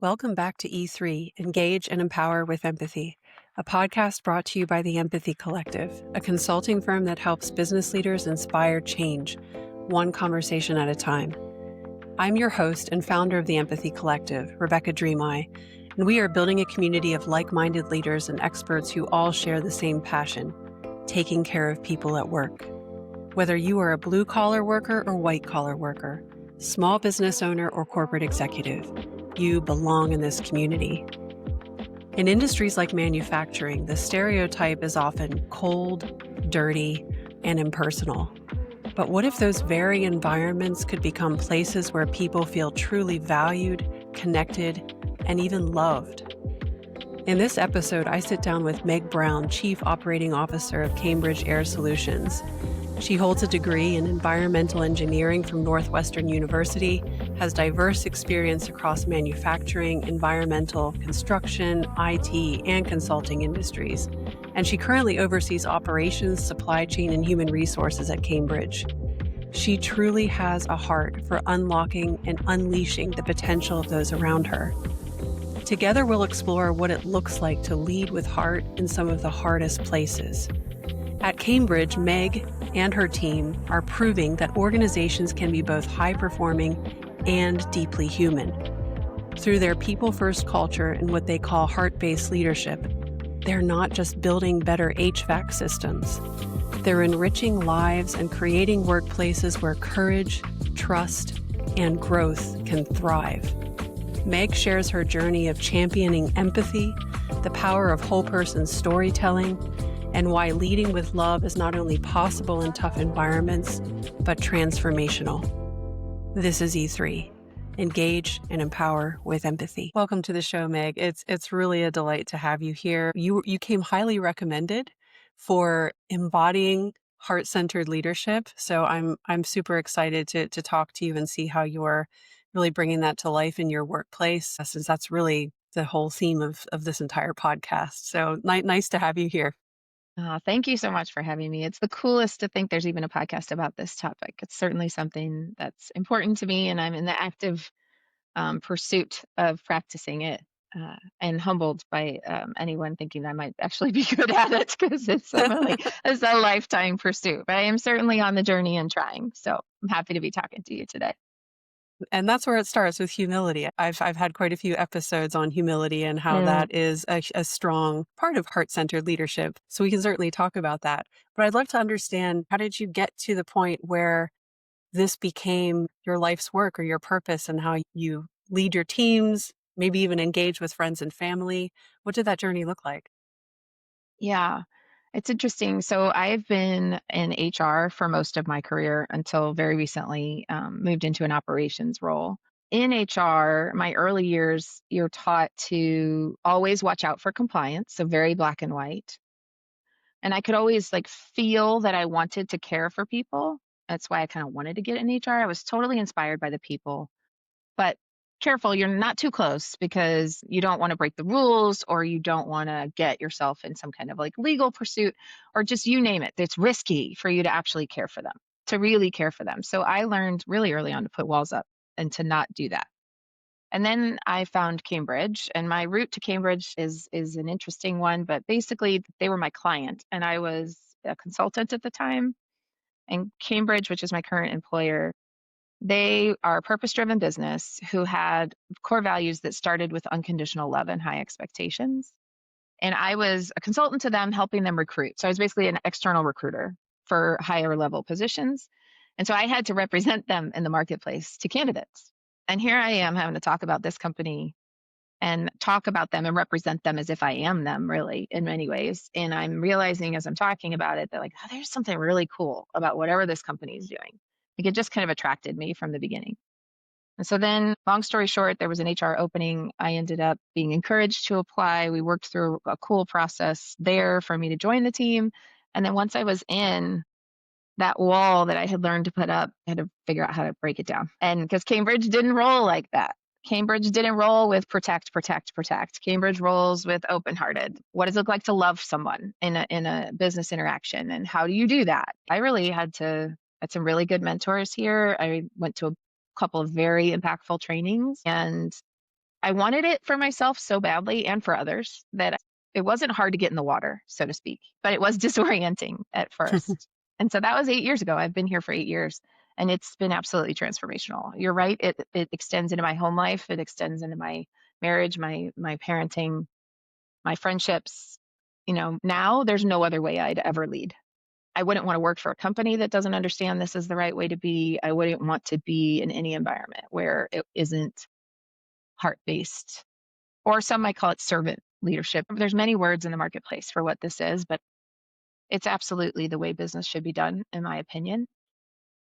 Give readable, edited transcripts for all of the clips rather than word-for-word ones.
Welcome back to E3, Engage and Empower with Empathy, a podcast brought to you by the Empathy Collective, a consulting firm that helps business leaders inspire change, one conversation at a time. I'm your host and founder of the Empathy Collective, Rebecca Dreameye, and we are building a community of like-minded leaders and experts who all share the same passion, taking care of people at work. Whether you are a blue-collar worker or white-collar worker, small business owner or corporate executive, you belong in this community. In industries like manufacturing, the stereotype is often cold, dirty, and impersonal. But what if those very environments could become places where people feel truly valued, connected, and even loved? In this episode, I sit down with Meg Brown, Chief Operating Officer of Cambridge Air Solutions. She holds a degree in environmental engineering from Northwestern University, has diverse experience across manufacturing, environmental, construction, IT, and consulting industries. And she currently oversees operations, supply chain, and human resources at Cambridge. She truly has a heart for unlocking and unleashing the potential of those around her. Together, we'll explore what it looks like to lead with heart in some of the hardest places. At Cambridge, Meg and her team are proving that organizations can be both high-performing and deeply human. Through their people-first culture and what they call heart-based leadership, they're not just building better HVAC systems. They're enriching lives and creating workplaces where courage, trust, and growth can thrive. Meg shares her journey of championing empathy, the power of whole-person storytelling, and why leading with love is not only possible in tough environments, but transformational. This is E3, Engage and Empower with Empathy. Welcome to the show, Meg. It's really a delight to have you here. You came highly recommended for embodying heart-centered leadership. So I'm super excited to talk to you and see how you're really bringing that to life in your workplace, since that's really the whole theme of this entire podcast. So nice to have you here. Thank you so much for having me. It's the coolest to think there's even a podcast about this topic. It's certainly something that's important to me, and I'm in the active pursuit of practicing it, and humbled by anyone thinking I might actually be good at it because it's a lifetime pursuit. But I am certainly on the journey and trying. So I'm happy to be talking to you today. And that's where it starts, with humility. I've had quite a few episodes on humility and how Mm, that is a strong part of heart-centered leadership. So we can certainly talk about that. But I'd love to understand, how did you get to the point where this became your life's work or your purpose, and how you lead your teams, maybe even engage with friends and family? What did that journey look like? yeah. It's interesting. So I've been in HR for most of my career until very recently, moved into an operations role. In HR, my early years, you're taught to always watch out for compliance, so very black and white. And I could always like feel that I wanted to care for people. That's why I kind of wanted to get in HR. I was totally inspired by the people, but careful, you're not too close because you don't want to break the rules or you don't want to get yourself in some kind of like legal pursuit or just you name it. It's risky for you to actually care for them, to really care for them. So I learned really early on to put walls up and to not do that. And then I found Cambridge, and my route to Cambridge is an interesting one, but basically they were my client and I was a consultant at the time. And Cambridge, which is my current employer, they are a purpose-driven business who had core values that started with unconditional love and high expectations. And I was a consultant to them, helping them recruit. So I was basically an external recruiter for higher level positions. And so I had to represent them in the marketplace to candidates. And here I am having to talk about this company and talk about them and represent them as if I am them, really, in many ways. And I'm realizing as I'm talking about it that, like, oh, there's something really cool about whatever this company is doing. Like, it just kind of attracted me from the beginning. And so then, long story short, there was an HR opening. I ended up being encouraged to apply. We worked through a cool process there for me to join the team. And then once I was in, that wall that I had learned to put up, I had to figure out how to break it down. And because Cambridge didn't roll like that. Cambridge didn't roll with protect, protect, protect. Cambridge rolls with open-hearted. What does it look like to love someone in a business interaction? And how do you do that? I really had some really good mentors here. I went to a couple of very impactful trainings and I wanted it for myself so badly and for others that it wasn't hard to get in the water, so to speak, but it was disorienting at first. And so that was 8 years ago. I've been here for 8 years, and it's been absolutely transformational. You're right, it extends into my home life, it extends into my marriage, my parenting, my friendships. Now there's no other way I'd ever lead. I wouldn't wanna work for a company that doesn't understand this is the right way to be. I wouldn't want to be in any environment where it isn't heart-based, or some might call it servant leadership. There's many words in the marketplace for what this is, but it's absolutely the way business should be done, in my opinion.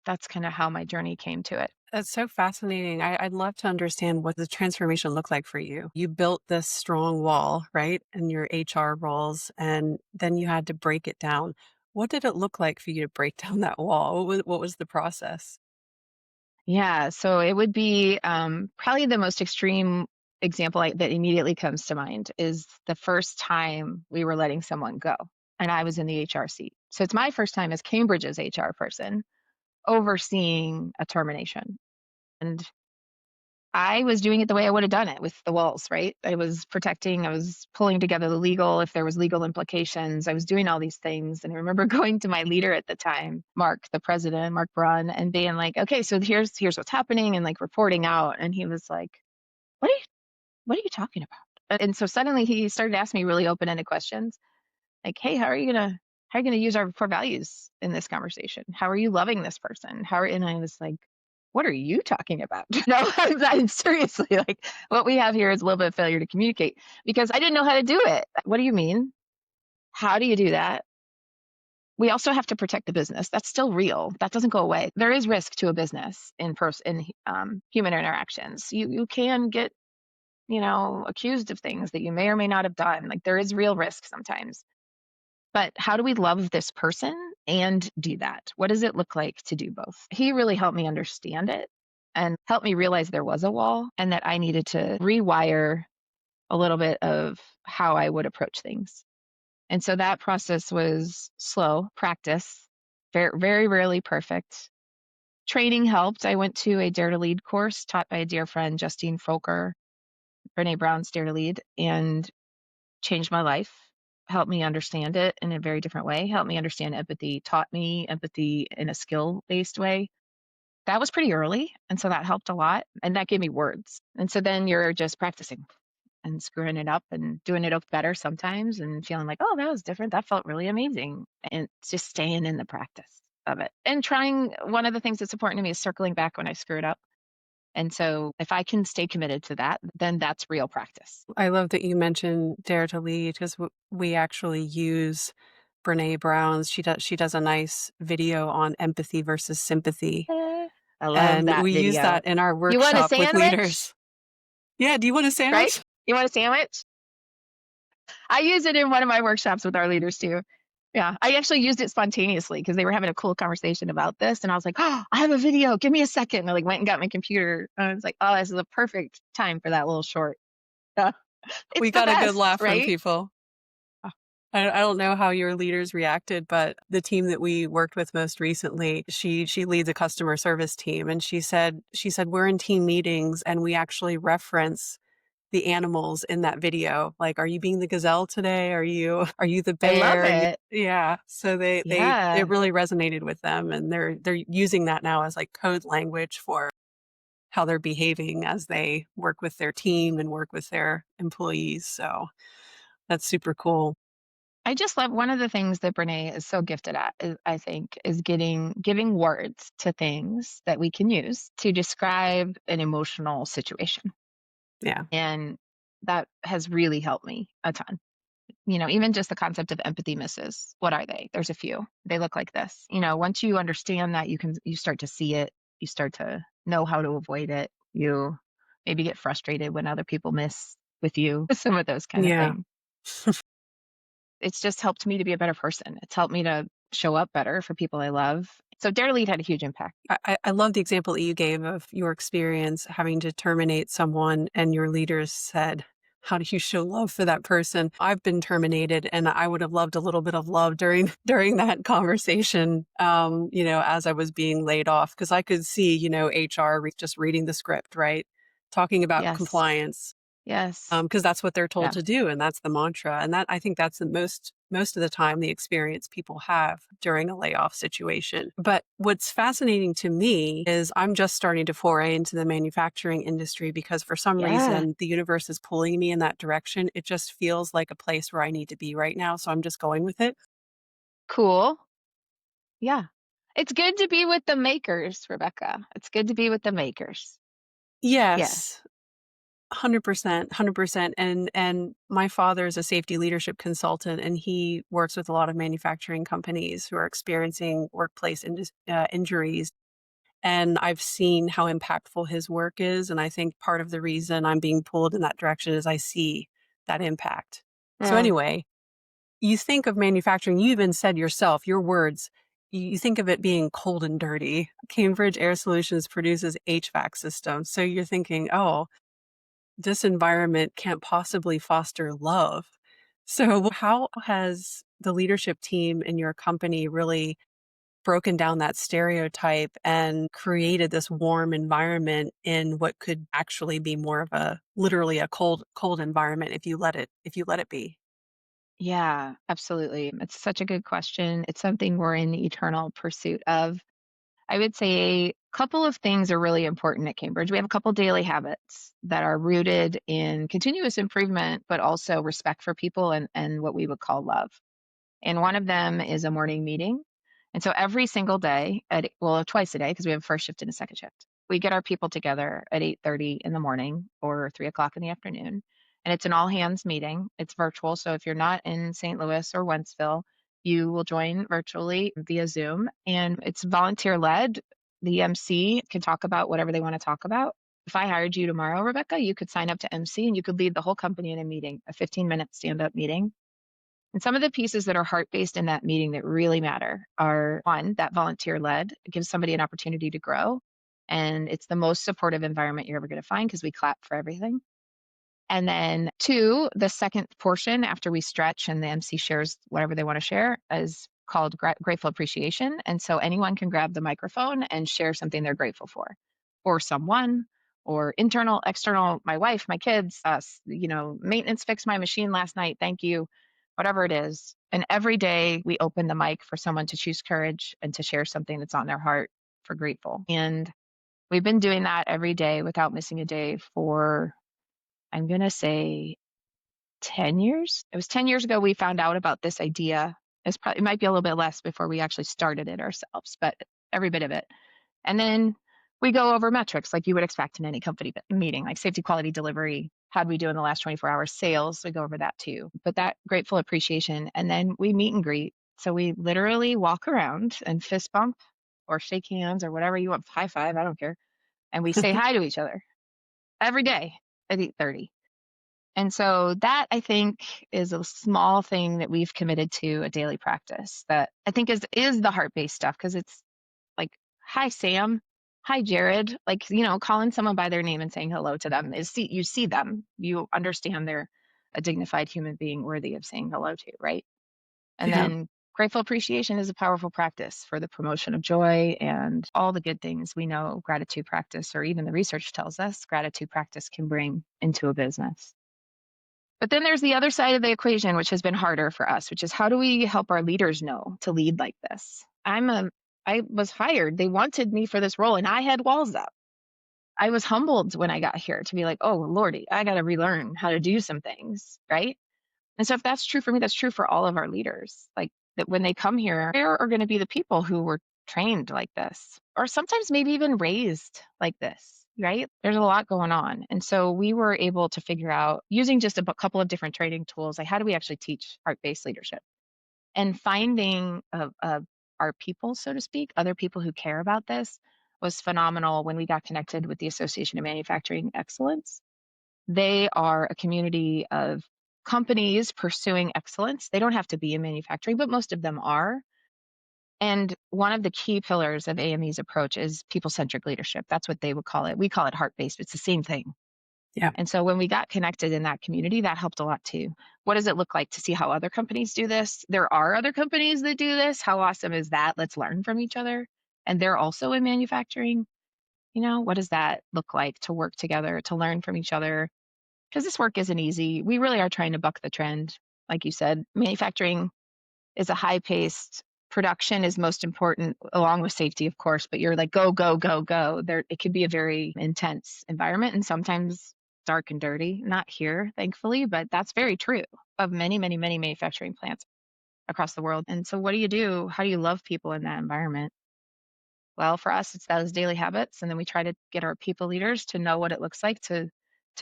That's kinda how my journey came to it. That's so fascinating. I'd love to understand what the transformation looked like for you. You built this strong wall, right, in your HR roles, and then you had to break it down. What did it look like for you to break down that wall? What was the process? Yeah, so it would be, probably the most extreme example that immediately comes to mind is the first time we were letting someone go, and I was in the HR seat. So it's my first time as Cambridge's HR person overseeing a termination, and I was doing it the way I would have done it with the walls, right? I was protecting, I was pulling together the legal, if there was legal implications, I was doing all these things. And I remember going to my leader at the time, Mark, the president, Mark Braun, and being like, okay, so here's what's happening, and like reporting out. And he was like, what are you what are you talking about? And so suddenly he started asking me really open-ended questions like, hey, how are you gonna use our core values in this conversation? How are you loving this person? And I was like, what are you talking about? No, seriously, like what we have here is a little bit of failure to communicate because I didn't know how to do it. What do you mean? How do you do that? We also have to protect the business. That's still real. That doesn't go away. There is risk to a business in human interactions. You can get accused of things that you may or may not have done. Like there is real risk sometimes. But how do we love this person and do that? What does it look like to do both? He really helped me understand it and helped me realize there was a wall and that I needed to rewire a little bit of how I would approach things. And so that process was slow, practice, very, very rarely perfect. Training helped. I went to a Dare to Lead course taught by a dear friend, Justine Folker, Brene Brown's Dare to Lead, and changed my life, helped me understand it in a very different way, helped me understand empathy, taught me empathy in a skill-based way. That was pretty early, and so that helped a lot, and that gave me words. And so then you're just practicing and screwing it up and doing it up better sometimes and feeling like, "Oh, that was different. That felt really amazing." And just staying in the practice of it. And trying one of the things that's important to me is circling back when I screw it up. And so if I can stay committed to that, then that's real practice. I love that you mentioned Dare to Lead because we actually use Brene Brown's. She does a nice video on empathy versus sympathy, Eh, I love and that we use video. that in our You want a workshop with sandwich? leaders. Yeah, do you want a Right? sandwich? You want a sandwich? I use it in one of my workshops with our leaders too. Yeah, I actually used it spontaneously because they were having a cool conversation about this, and I was like, "Oh, I have a video. Give me a second." And I like went and got my computer. And I was like, "Oh, this is a perfect time for that little short." Yeah. It's We the got a good best, laugh from right? people. I don't know how your leaders reacted, but the team that we worked with most recently, she leads a customer service team, and she said we're in team meetings and we actually reference the animals in that video. Like, are you being the gazelle today? Are you the I love bear? it. Yeah. So they it Yeah. really resonated with them, and they're using that now as like code language for how they're behaving as they work with their team and work with their employees. So that's super cool. I just love one of the things that Brene is so gifted at, I think, is giving words to things that we can use to describe an emotional situation. Yeah. And that has really helped me a ton. Even just the concept of empathy misses. What are they? There's a few. They look like this. Once you understand that, you start to see it. You start to know how to avoid it. You maybe get frustrated when other people miss with you. Some of those kind of Yeah. things. It's just helped me to be a better person. It's helped me to show up better for people I love. So Dare Lead had a huge impact. I love the example that you gave of your experience having to terminate someone and your leaders said, how do you show love for that person? I've been terminated and I would have loved a little bit of love during during that conversation, as I was being laid off, because I could see, HR just reading the script, right? Talking about Yes. compliance. Yes. because that's what they're told Yeah. to do, and that's the mantra, and that I think that's the most of the time the experience people have during a layoff situation. But what's fascinating to me is I'm just starting to foray into the manufacturing industry because for some Yeah. reason the universe is pulling me in that direction. It just feels like a place where I need to be right now, so I'm just going with it. Cool. Yeah. It's good to be with the makers, Rebecca. It's good to be with the makers. Yes. Yes. 100%, 100%, and my father is a safety leadership consultant, and he works with a lot of manufacturing companies who are experiencing workplace injuries, and I've seen how impactful his work is, and I think part of the reason I'm being pulled in that direction is I see that impact. So Yeah. anyway, you think of manufacturing, you even said yourself, your words, you think of it being cold and dirty. Cambridge Air Solutions produces HVAC systems, so you're thinking, "Oh, this environment can't possibly foster love." So, how has the leadership team in your company really broken down that stereotype and created this warm environment in what could actually be more of a literally a cold environment if you let it be? Yeah, absolutely. It's such a good question. It's something we're in eternal pursuit of. I would say a couple of things are really important at Cambridge. We have a couple daily habits that are rooted in continuous improvement, but also respect for people and what we would call love. And one of them is a morning meeting. And so every single day, well, twice a day, because we have a first shift and a second shift, we get our people together at 8:30 in the morning or 3 o'clock in the afternoon. And it's an all hands meeting. It's virtual. So if you're not in St. Louis or Wentzville, you will join virtually via Zoom. And it's volunteer led. The MC can talk about whatever they want to talk about. If I hired you tomorrow, Rebecca, you could sign up to MC and you could lead the whole company in a meeting, a 15-minute stand up meeting, and some of the pieces that are heart based in that meeting that really matter are one, that volunteer led gives somebody an opportunity to grow. And it's the most supportive environment you're ever going to find because we clap for everything. And then two, the second portion after we stretch and the MC shares whatever they want to share is called grateful appreciation. And so anyone can grab the microphone and share something they're grateful for, or someone, or internal, external, my wife, my kids, us, maintenance fixed my machine last night. Thank you, whatever it is. And every day we open the mic for someone to choose courage and to share something that's on their heart for grateful. And we've been doing that every day without missing a day for, I'm going to say, 10 years. It was 10 years ago we found out about this idea. It might be a little bit less before we actually started it ourselves, but every bit of it. And then we go over metrics like you would expect in any company meeting, like safety, quality, delivery. How'd we do in the last 24 hours? Sales, we go over that too. But that grateful appreciation. And then we meet and greet. So we literally walk around and fist bump or shake hands or whatever you want, high five, I don't care. And we say hi to each other every day at 8:30. And so that I think is a small thing that we've committed to a daily practice that I think is the heart-based stuff because it's like, "Hi, Sam. Hi, Jared." Like, calling someone by their name and saying hello to them is you see them. You understand they're a dignified human being worthy of saying hello to, right? And Yeah. then grateful appreciation is a powerful practice for the promotion of joy and all the good things we know gratitude practice, or even the research tells us gratitude practice can bring into a business. But then there's the other side of the equation, which has been harder for us, which is how do we help our leaders know to lead like this? I was hired. They wanted me for this role and I had walls up. I was humbled when I got here to be like, oh, Lordy, I got to relearn how to do some things. Right. And so if that's true for me, that's true for all of our leaders. Like that when they come here, there are going to be the people who were trained like this, or sometimes maybe even raised like this, right? There's a lot going on. And so we were able to figure out using just a couple of different training tools, like how do we actually teach heart-based leadership and finding our people, so to speak, other people who care about this was phenomenal when we got connected with the Association of Manufacturing Excellence. They are a community of companies pursuing excellence. They don't have to be in manufacturing, but most of them are. And one of the key pillars of AME's approach is people centric leadership. That's what they would call it. We call it heart based. It's the same thing. Yeah. And so when we got connected in that community, that helped a lot too. What does it look like to see how other companies do this? There are other companies that do this. How awesome is that? Let's learn from each other. And they're also in manufacturing. What does that look like to work together, to learn from each other? because this work isn't easy. We really are trying to buck the trend. Like you said, manufacturing is a high paced production is most important along with safety, of course, but you're like, go, go, go, go. There, it can be a very intense environment and sometimes dark and dirty. Not here, thankfully, but that's very true of many, many, many manufacturing plants across the world. And so, what do you do? How do you love people in that environment? Well, for us, it's those daily habits, and then we try to get our people leaders to know what it looks like to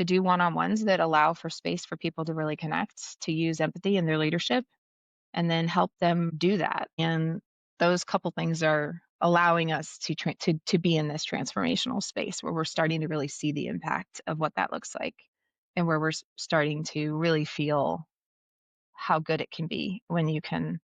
do one-on-ones that allow for space for people to really connect, to use empathy in their leadership, and then help them do that. And those couple things are allowing us to be in this transformational space where we're starting to really see the impact of what that looks like, and where we're starting to really feel how good it can be when you can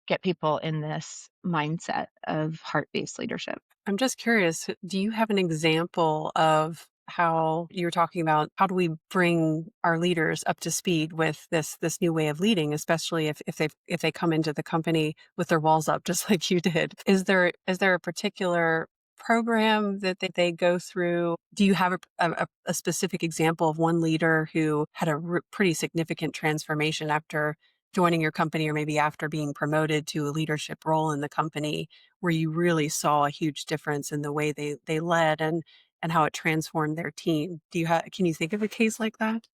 get people in this mindset of heart-based leadership. I'm just curious, do you have an example of how you were talking about how do we bring our leaders up to speed with this new way of leading, especially if they come into the company with their walls up just like you did? Is there a particular program that they go through? Do you have a specific example of one leader who had a pretty significant transformation after joining your company or maybe after being promoted to a leadership role in the company, where you really saw a huge difference in the way they led and how it transformed their team? Can you think of a case like that?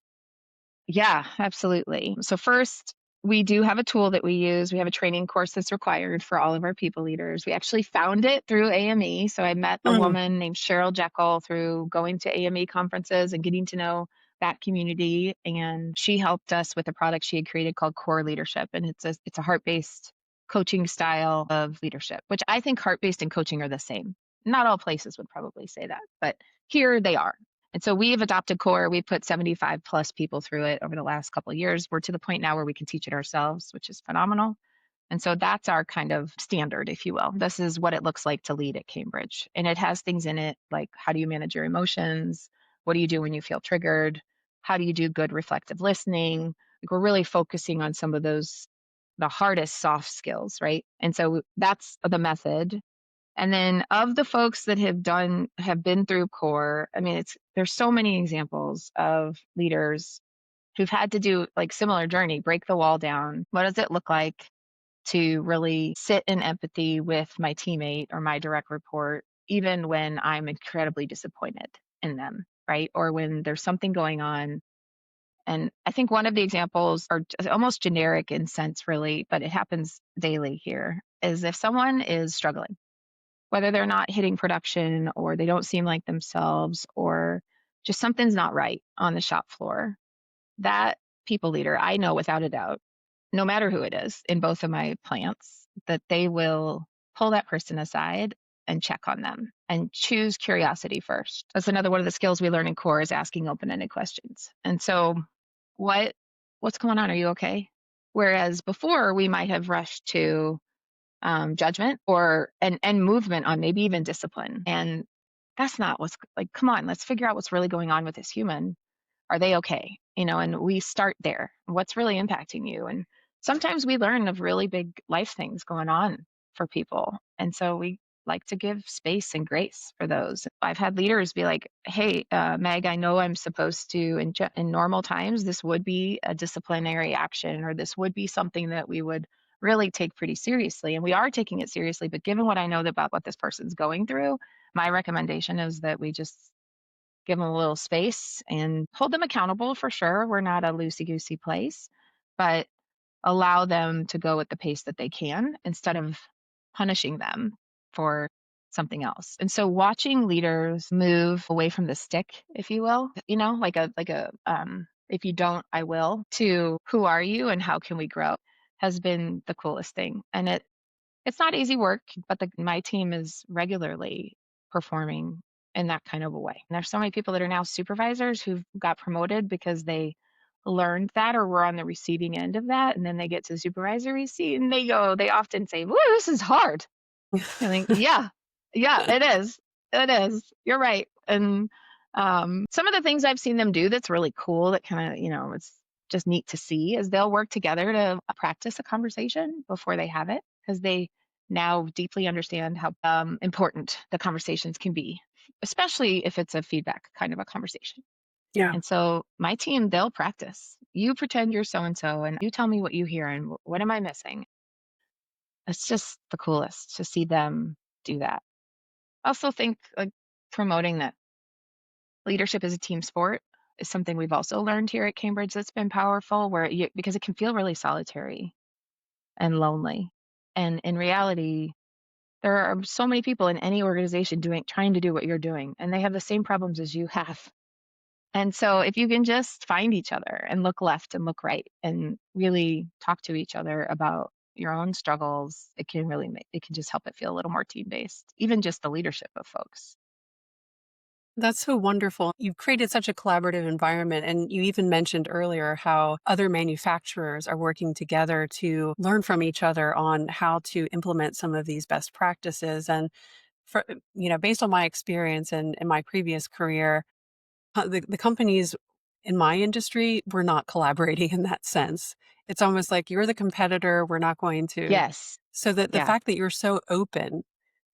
Yeah, absolutely. So first, we do have a tool that we use. We have a training course that's required for all of our people leaders. We actually found it through AME. So I met a Mm. woman named Cheryl Jekyll through going to AME conferences and getting to know that community. And she helped us with a product she had created called Core Leadership. And it's a heart-based coaching style of leadership, which I think heart-based and coaching are the same. Not all places would probably say that, but here they are. And so we've adopted Core. We've put 75 plus people through it over the last couple of years. We're to the point now where we can teach it ourselves, which is phenomenal. And so that's our kind of standard, if you will. This is what it looks like to lead at Cambridge. And it has things in it like how do you manage your emotions? What do you do when you feel triggered? How do you do good reflective listening? Like we're really focusing on some of those, the hardest soft skills, right? And so that's the method. And then of the folks that have been through core, I mean, there's so many examples of leaders who've had to do like similar journey, break the wall down. What does it look like to really sit in empathy with my teammate or my direct report, even when I'm incredibly disappointed in them, right? Or when there's something going on. And I think one of the examples are almost generic in sense, really, but it happens daily here, is if someone is struggling, whether they're not hitting production or they don't seem like themselves or just something's not right on the shop floor, that people leader, I know without a doubt, no matter who it is in both of my plants, that they will pull that person aside and check on them and choose curiosity first. That's another one of the skills we learn in core is asking open-ended questions. And so what what's going on? Are you okay? Whereas before we might have rushed to judgment or and movement on maybe even discipline. And that's not what's like, come on, let's figure out what's really going on with this human. Are they okay? You know, and we start there. What's really impacting you? And sometimes we learn of really big life things going on for people. And so we like to give space and grace for those. I've had leaders be like, hey, Meg, I know I'm supposed to, in normal times, this would be a disciplinary action or this would be something that we would really take pretty seriously. And we are taking it seriously. But given what I know about what this person's going through, my recommendation is that we just give them a little space and hold them accountable for sure. We're not a loosey goosey place, but allow them to go at the pace that they can instead of punishing them for something else. And so watching leaders move away from the stick, if you will, like a if you don't, I will, to who are you and how can we grow has been the coolest thing. And it's not easy work, but my team is regularly performing in that kind of a way. And there's so many people that are now supervisors who've got promoted because they learned that or were on the receiving end of that. And then they get to the supervisory seat and they often say, "Woo, this is hard." I think, yeah, yeah, it is. It is. You're right. And some of the things I've seen them do that's really cool that kind of, it's just neat to see is they'll work together to practice a conversation before they have it because they now deeply understand how important the conversations can be, especially if it's a feedback kind of a conversation. Yeah. And so my team, they'll practice. You pretend you're so and so, and you tell me what you hear and what am I missing? It's just the coolest to see them do that. I also think like promoting that leadership is a team sport is something we've also learned here at Cambridge that's been powerful because it can feel really solitary and lonely. And in reality, there are so many people in any organization trying to do what you're doing, and they have the same problems as you have. And so if you can just find each other and look left and look right and really talk to each other about your own struggles, it can just help it feel a little more team based, even just the leadership of folks. That's so wonderful. You've created such a collaborative environment. And you even mentioned earlier how other manufacturers are working together to learn from each other on how to implement some of these best practices. And for, based on my experience and in my previous career, the companies in my industry were not collaborating in that sense. It's almost like you're the competitor. We're not going to. Yes. So that the Yeah. fact that you're so open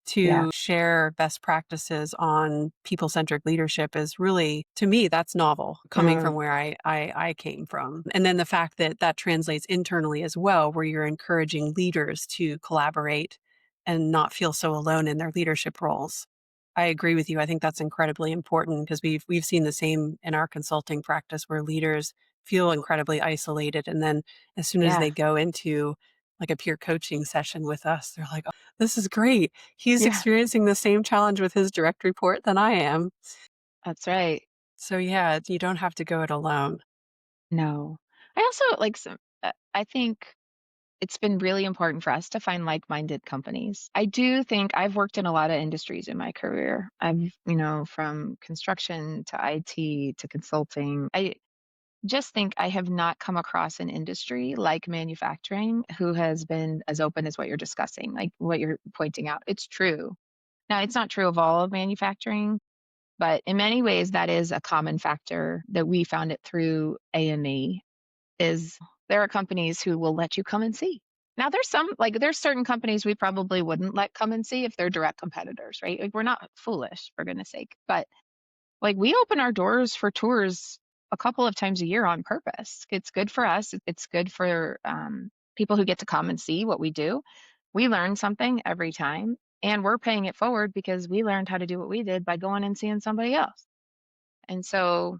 Yeah. to share best practices on people-centric leadership is really, to me, that's novel coming from Mm, where I came from. And then the fact that that translates internally as well, where you're encouraging leaders to collaborate and not feel so alone in their leadership roles. I agree with you. I think that's incredibly important because we've seen the same in our consulting practice where leaders feel incredibly isolated. And then as soon as yeah. they go into like a peer coaching session with us, they're like, "Oh, this is great. He's Yeah. experiencing the same challenge with his direct report than I am." That's right. So yeah, you don't have to go it alone. No. I also I think it's been really important for us to find like-minded companies. I do think I've worked in a lot of industries in my career. From construction to IT to consulting. I just think I have not come across an industry like manufacturing who has been as open as what you're discussing, like what you're pointing out. It's true. Now, it's not true of all of manufacturing, but in many ways, that is a common factor that we found it through AME is there are companies who will let you come and see. Now there's certain companies we probably wouldn't let come and see if they're direct competitors, right? Like we're not foolish for goodness sake. But like we open our doors for tours a couple of times a year on purpose. It's good for us. It's good for people who get to come and see what we do. We learn something every time, and we're paying it forward because we learned how to do what we did by going and seeing somebody else. And so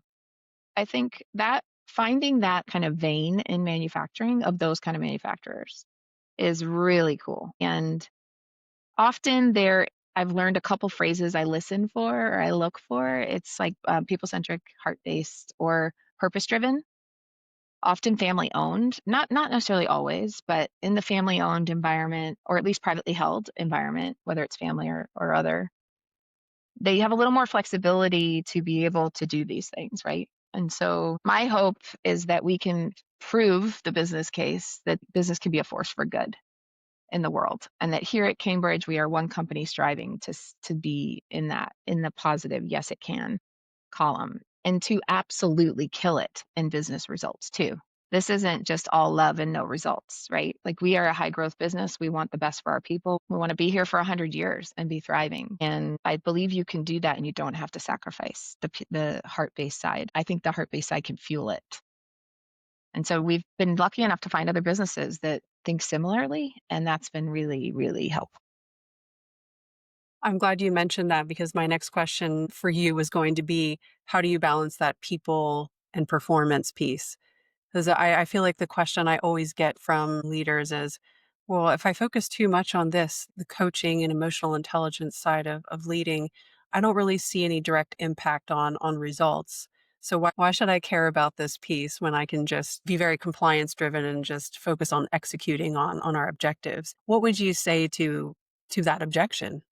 I think that finding that kind of vein in manufacturing of those kind of manufacturers is really cool. And often I've learned a couple phrases I listen for or I look for. It's like people centric, heart based, or purpose driven. Often family owned, not necessarily always, but in the family owned environment or at least privately held environment, whether it's family or other, they have a little more flexibility to be able to do these things, right? And so my hope is that we can prove the business case that business can be a force for good in the world, and that here at Cambridge we are one company striving to be in the positive yes it can column, and to absolutely kill it in business results too. This isn't just all love and no results, right? Like we are a high growth business. We want the best for our people. We want to be here for 100 years and be thriving. And I believe you can do that and you don't have to sacrifice the heart-based side. I think the heart-based side can fuel it. And so we've been lucky enough to find other businesses that think similarly, and that's been really, really helpful. I'm glad you mentioned that because my next question for you was going to be, how do you balance that people and performance piece? Because I feel like the question I always get from leaders is, well, if I focus too much on this, the coaching and emotional intelligence side of leading, I don't really see any direct impact on results. So why should I care about this piece when I can just be very compliance driven and just focus on executing on our objectives? What would you say to that objection?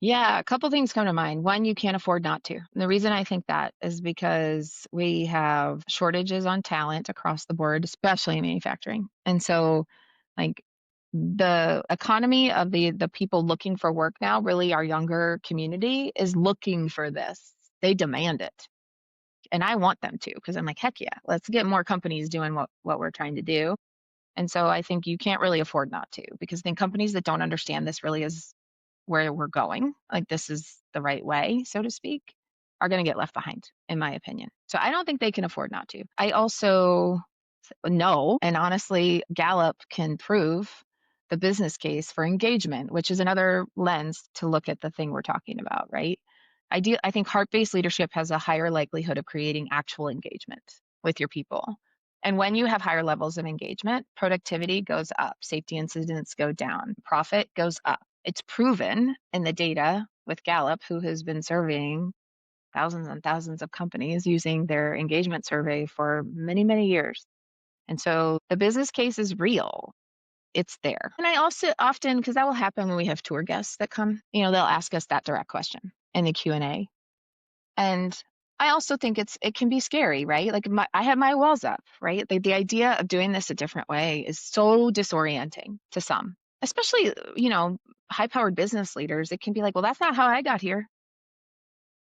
Yeah, a couple things come to mind. One, you can't afford not to. And the reason I think that is because we have shortages on talent across the board, especially in manufacturing. And so, like, the economy of the people looking for work now, really our younger community is looking for this. They demand it. And I want them to because I'm like, heck yeah, let's get more companies doing what we're trying to do. And so I think you can't really afford not to because then companies that don't understand this really is where we're going, like this is the right way, so to speak. are going to get left behind, in my opinion. So I don't think they can afford not to. I also know, and honestly, Gallup can prove the business case for engagement, which is another lens to look at the thing we're talking about, right? I think heart-based leadership has a higher likelihood of creating actual engagement with your people. And when you have higher levels of engagement, productivity goes up, safety incidents go down, profit goes up. It's proven in the data with Gallup, who has been surveying thousands and thousands of companies using their engagement survey for many, many years. And so the business case is real. It's there. And I also often, because that will happen when we have tour guests that come, they'll ask us that direct question in the Q&A. And I also think it can be scary, right? Like I have my walls up, right? The idea of doing this a different way is so disorienting to some, especially, high-powered business leaders. It can be like, well, that's not how I got here.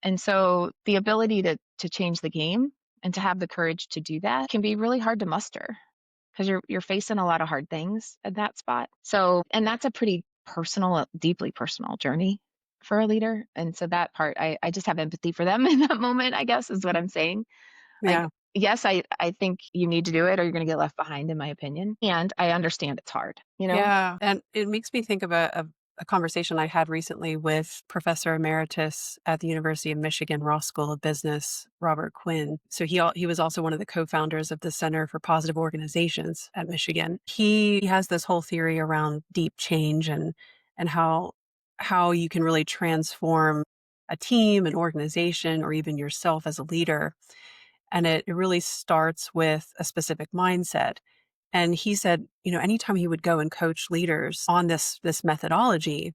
And so the ability to change the game and to have the courage to do that can be really hard to muster because you're facing a lot of hard things at that spot. So, and that's a pretty personal, deeply personal journey for a leader. And so that part, I just have empathy for them in that moment, I guess is what I'm saying. Like, Yeah. yes, I think you need to do it or you're going to get left behind, in my opinion. And I understand it's hard, you know? Yeah. And it makes me think of a conversation I had recently with Professor Emeritus at the University of Michigan Ross School of Business, Robert Quinn. So he was also one of the co-founders of the Center for Positive Organizations at Michigan. He has this whole theory around deep change and how you can really transform a team, an organization, or even yourself as a leader. And it really starts with a specific mindset. And he said, anytime he would go and coach leaders on this methodology,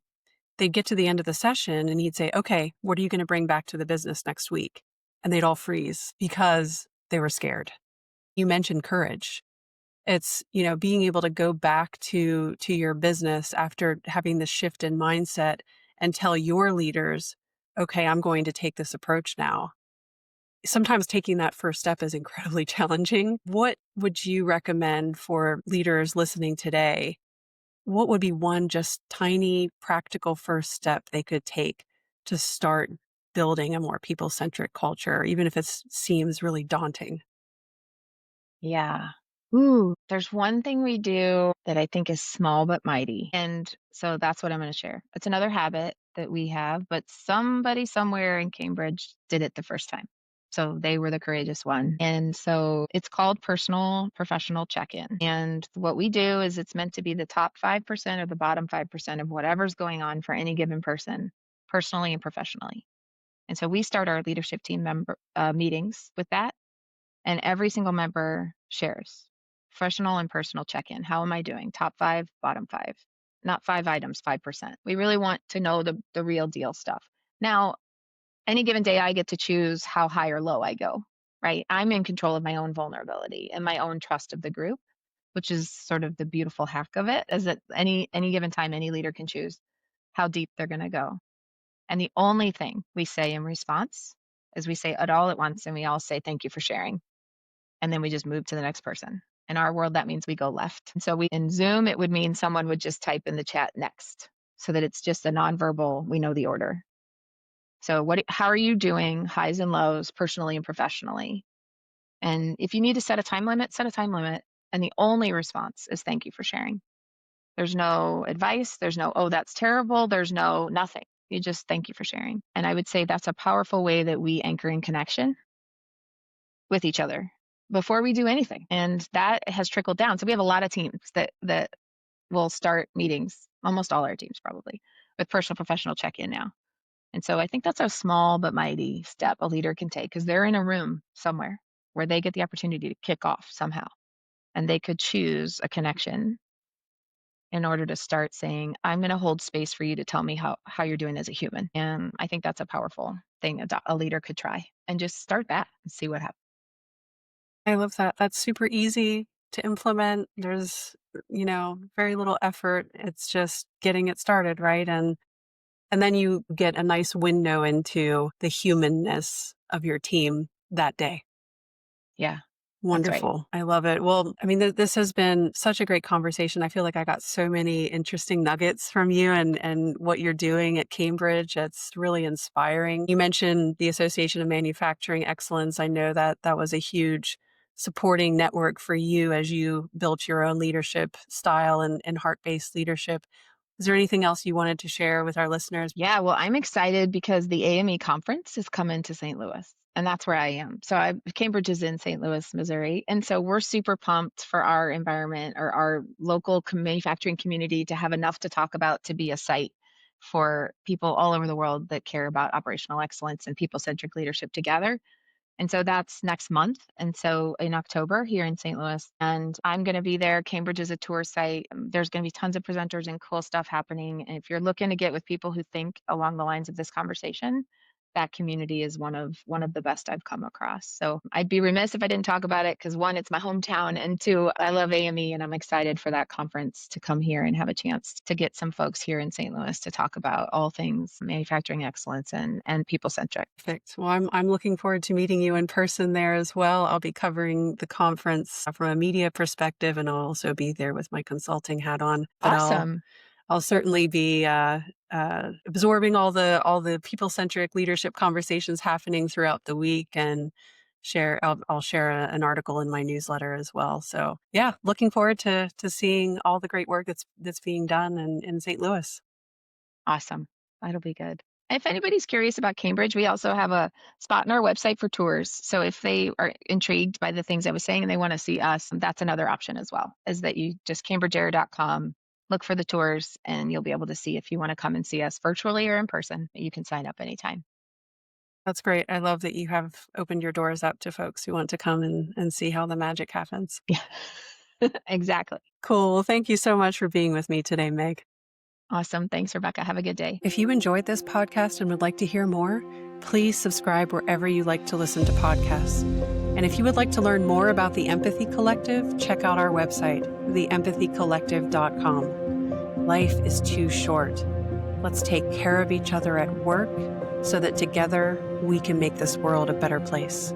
they'd get to the end of the session and he'd say, okay, what are you going to bring back to the business next week? And they'd all freeze because they were scared. You mentioned courage. It's, being able to go back to your business after having this shift in mindset and tell your leaders, okay, I'm going to take this approach now. Sometimes taking that first step is incredibly challenging. What would you recommend for leaders listening today? What would be one just tiny practical first step they could take to start building a more people-centric culture, even if it seems really daunting? Yeah. Ooh, there's one thing we do that I think is small but mighty. And so that's what I'm going to share. It's another habit that we have, but somebody somewhere in Cambridge did it the first time. So they were the courageous one. And so it's called personal professional check in. And what we do is it's meant to be the top 5% or the bottom 5% of whatever's going on for any given person, personally and professionally. And so we start our leadership team member meetings with that. And every single member shares professional and personal check in. How am I doing? Top five, bottom five, not 5 items, 5%. We really want to know the real deal stuff. Now, any given day, I get to choose how high or low I go, right? I'm in control of my own vulnerability and my own trust of the group, which is sort of the beautiful hack of it, is that any given time, any leader can choose how deep they're going to go. And the only thing we say in response is we say it all at once and we all say, thank you for sharing, and then we just move to the next person. In our world, that means we go left. And so in Zoom, it would mean someone would just type in the chat next so that it's just a nonverbal, we know the order. So how are you doing highs and lows personally and professionally? And if you need to set a time limit, set a time limit. And the only response is thank you for sharing. There's no advice. There's no, oh, that's terrible. There's no nothing. You just thank you for sharing. And I would say that's a powerful way that we anchor in connection with each other before we do anything. And that has trickled down. So we have a lot of teams that will start meetings, almost all our teams probably, with personal professional check-in now. And so I think that's a small but mighty step a leader can take because they're in a room somewhere where they get the opportunity to kick off somehow. And they could choose a connection in order to start saying, I'm going to hold space for you to tell me how you're doing as a human. And I think that's a powerful thing a leader could try and just start that and see what happens. I love that. That's super easy to implement. There's, very little effort. It's just getting it started, right? And then you get a nice window into the humanness of your team that day. Yeah. That's right. Wonderful. I love it. Well, I mean, this has been such a great conversation. I feel like I got so many interesting nuggets from you and what you're doing at Cambridge. It's really inspiring. You mentioned the Association of Manufacturing Excellence. I know that that was a huge supporting network for you as you built your own leadership style and heart-based leadership. Is there anything else you wanted to share with our listeners? Yeah, well, I'm excited because the AME conference is coming to St. Louis, and that's where I am. Cambridge is in St. Louis, Missouri, and so we're super pumped for our environment or our local manufacturing community to have enough to talk about to be a site for people all over the world that care about operational excellence and people-centric leadership together. And so that's next month. And so in October here in St. Louis, and I'm going to be there. Cambridge is a tour site. There's going to be tons of presenters and cool stuff happening. And if you're looking to get with people who think along the lines of this conversation, that community is one of the best I've come across. So I'd be remiss if I didn't talk about it because one, it's my hometown, and two, I love AME and I'm excited for that conference to come here and have a chance to get some folks here in St. Louis to talk about all things manufacturing excellence and people centric. Perfect. Well, I'm looking forward to meeting you in person there as well. I'll be covering the conference from a media perspective, and I'll also be there with my consulting hat on. But Awesome. I'll certainly be absorbing all the people centric leadership conversations happening throughout the week, and I'll share an article in my newsletter as well. So yeah, looking forward to seeing all the great work that's being done in St. Louis. Awesome. That'll be good. If anybody's curious about Cambridge, we also have a spot on our website for tours. So if they are intrigued by the things I was saying and they want to see us, that's another option as well, is that you just cambridgeair.com, look for the tours, and you'll be able to see if you want to come and see us virtually or in person. You can sign up anytime. That's great. I love that you have opened your doors up to folks who want to come and see how the magic happens. Yeah, exactly. Cool. Well, thank you so much for being with me today, Meg. Awesome. Thanks, Rebecca. Have a good day. If you enjoyed this podcast and would like to hear more, please subscribe wherever you like to listen to podcasts. And if you would like to learn more about the Empathy Collective, check out our website, theempathycollective.com. Life is too short. Let's take care of each other at work so that together we can make this world a better place.